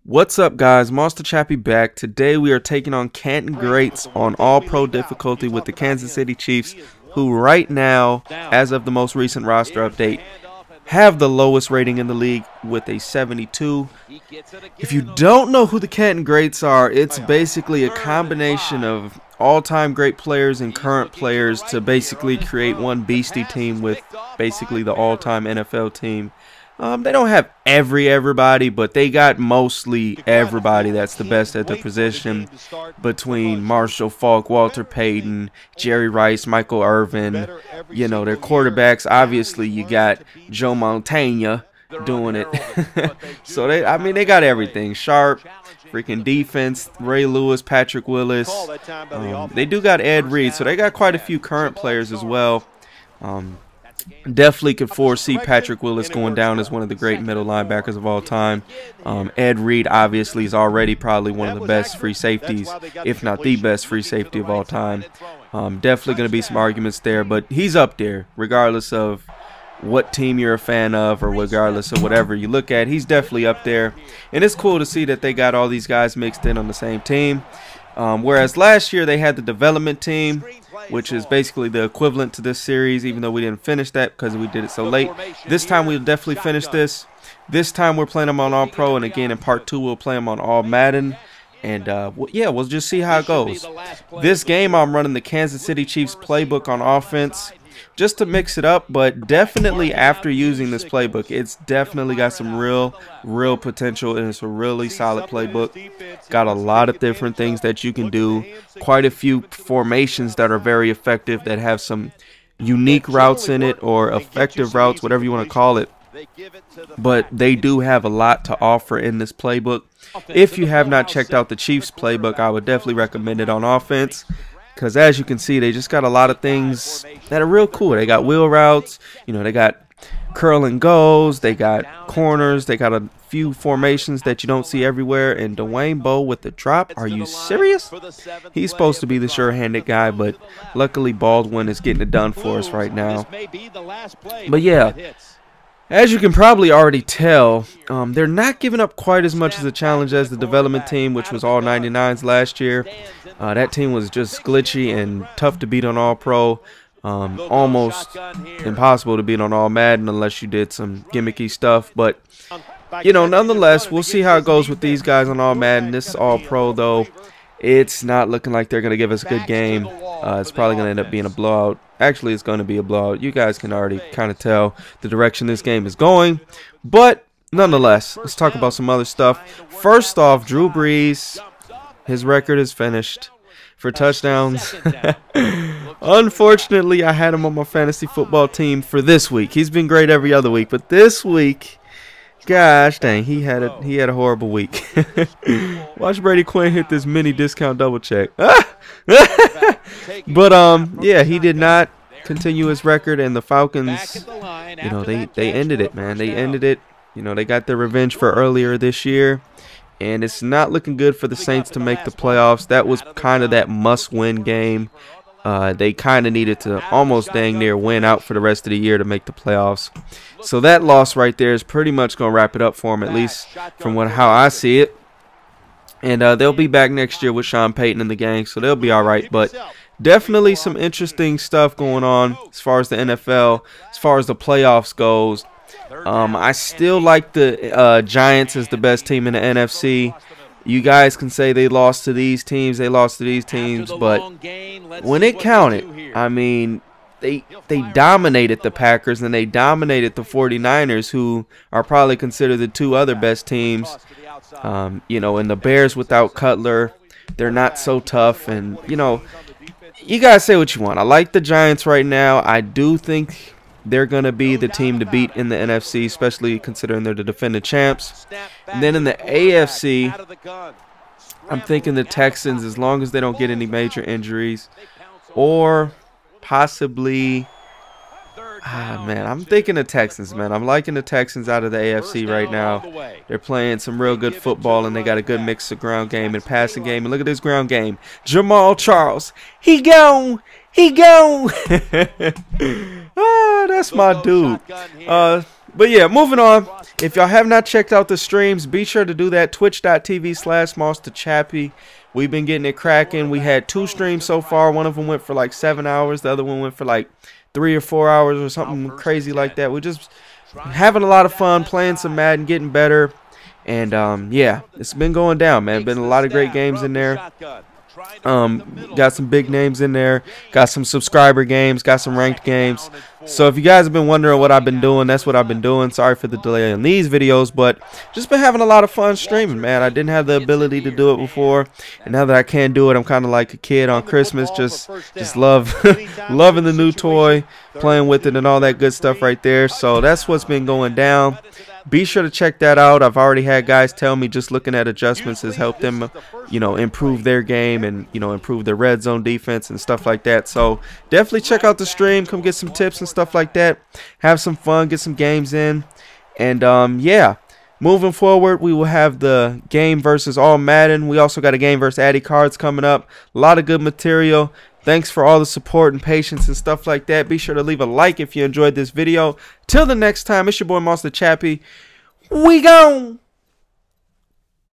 What's up, guys? Monster Chappie back. Today we are taking on Canton Greats on All-Pro difficulty with the Kansas City Chiefs, who right now, as of the most recent roster update, have the lowest rating in the league with a 72. If you don't know who the Canton Greats are, it's basically a combination of all-time great players and current players to basically create one beastie team with basically the all-time NFL team. They don't have everybody, but they got mostly everybody that's the best at their position, between Marshall Faulk, Walter Payton, Jerry Rice, Michael Irvin. You know, their quarterbacks, obviously you got Joe Montana doing it. So they got everything. Sharp, freaking defense, Ray Lewis, Patrick Willis. They do got Ed Reed, so they got quite a few current players as well. Definitely could foresee Patrick Willis going down as one of the great middle linebackers of all time. Ed Reed obviously is already probably one of the best free safeties, if not the best free safety of all time. Definitely going to be some arguments there, but he's up there regardless of what team you're a fan of or regardless of whatever you look at. He's definitely up there, and it's cool to see that they got all these guys mixed in on the same team. Whereas last year they had the development team, which is basically the equivalent to this series, even though we didn't finish that because we did it so late. This time we'll definitely finish this. This time we're playing them on All-Pro, and again in Part 2 we'll play them on All-Madden. And yeah, we'll just see how it goes. This game I'm running the Kansas City Chiefs playbook on offense, just to mix it up, but definitely after using this playbook, it's definitely got some real potential, and it's a really solid playbook. Got a lot of different things that you can do, quite a few formations that are very effective, that have some unique routes in it, or effective routes, whatever you want to call it. But they do have a lot to offer in this playbook. If you have not checked out the Chiefs playbook, I would definitely recommend it on offense, because as you can see, they just got a lot of things that are real cool. They got wheel routes, you know, they got curl and goes, they got corners, they got a few formations that you don't see everywhere. And Dwayne Bowe with the drop, are you serious? He's supposed to be the sure-handed guy, but luckily Baldwin is getting it done for us right now. But yeah, as you can probably already tell, they're not giving up quite as much as a challenge as the development team, which was all 99s last year. That team was just glitchy and tough to beat on All-Pro. Almost impossible to beat on All-Madden unless you did some gimmicky stuff. But, you know, nonetheless, we'll see how it goes with these guys on All-Madden. This All-Pro, though, it's not looking like they're going to give us a good game. It's probably going to end up being a blowout. Actually, it's going to be a blowout. You guys can already kind of tell the direction this game is going. But, nonetheless, let's talk about some other stuff. First off, Drew Brees, his record is finished for touchdowns. Unfortunately, I had him on my fantasy football team for this week. He's been great every other week, but this week, gosh dang, he had a horrible week. Watch Brady Quinn hit this mini discount double check. But yeah, he did not continue his record, and the Falcons, you know, they ended it, man. They ended it. You know, they got their revenge for earlier this year, and it's not looking good for the Saints to make the playoffs. That was kind of that must-win game. They kind of needed to almost dang near win out for the rest of the year to make the playoffs. So that loss right there is pretty much going to wrap it up for them, at least from how I see it. And they'll be back next year with Sean Payton and the gang, so they'll be all right. But definitely some interesting stuff going on as far as the NFL, as far as the playoffs goes. I still like the Giants as the best team in the NFC. You guys can say they lost to these teams, they lost to these teams, but when it counted, I mean, they dominated the Packers and they dominated the 49ers, who are probably considered the two other best teams. You know, and the Bears without Cutler, they're not so tough. And, you know, you guys say what you want. I like the Giants right now. I do think they're going to be the team to beat in the NFC, especially considering they're the defending champs. And then in the AFC, I'm thinking the Texans, as long as they don't get any major injuries. Or possibly, man, I'm thinking the Texans, man. I'm liking the Texans out of the AFC right now. They're playing some real good football, and they got a good mix of ground game and passing game. And look at this ground game. Jamal Charles, he gone. He gone. Ah, that's my dude. But yeah, moving on. If y'all have not checked out the streams, be sure to do that. Twitch.tv/MonsterChappy. We've been getting it cracking. We had 2 streams so far. One of them went for like 7 hours. The other one went for like 3 or 4 hours or something crazy like that. We're just having a lot of fun, playing some Madden, getting better. And yeah, it's been going down, man. Been a lot of great games in there. Got some big names in there. Got some subscriber games. Got some ranked games. So if you guys have been wondering what I've been doing, that's what I've been doing. Sorry for the delay on these videos, but just been having a lot of fun streaming, man. I didn't have the ability to do it before, and now that I can do it, I'm kind of like a kid on Christmas. Just love loving the new toy, playing with it, and all that good stuff right there. So that's what's been going down. Be sure to check that out. I've already had guys tell me just looking at adjustments has helped them, you know, improve their game and, you know, improve their red zone defense and stuff like that. So definitely check out the stream. Come get some tips and stuff like that. Have some fun. Get some games in. And, yeah. Moving forward, we will have the game versus All-Madden. We also got a game versus Addy Cards coming up. A lot of good material. Thanks for all the support and patience and stuff like that. Be sure to leave a like if you enjoyed this video. Till the next time, it's your boy Monster Chappy. We gone.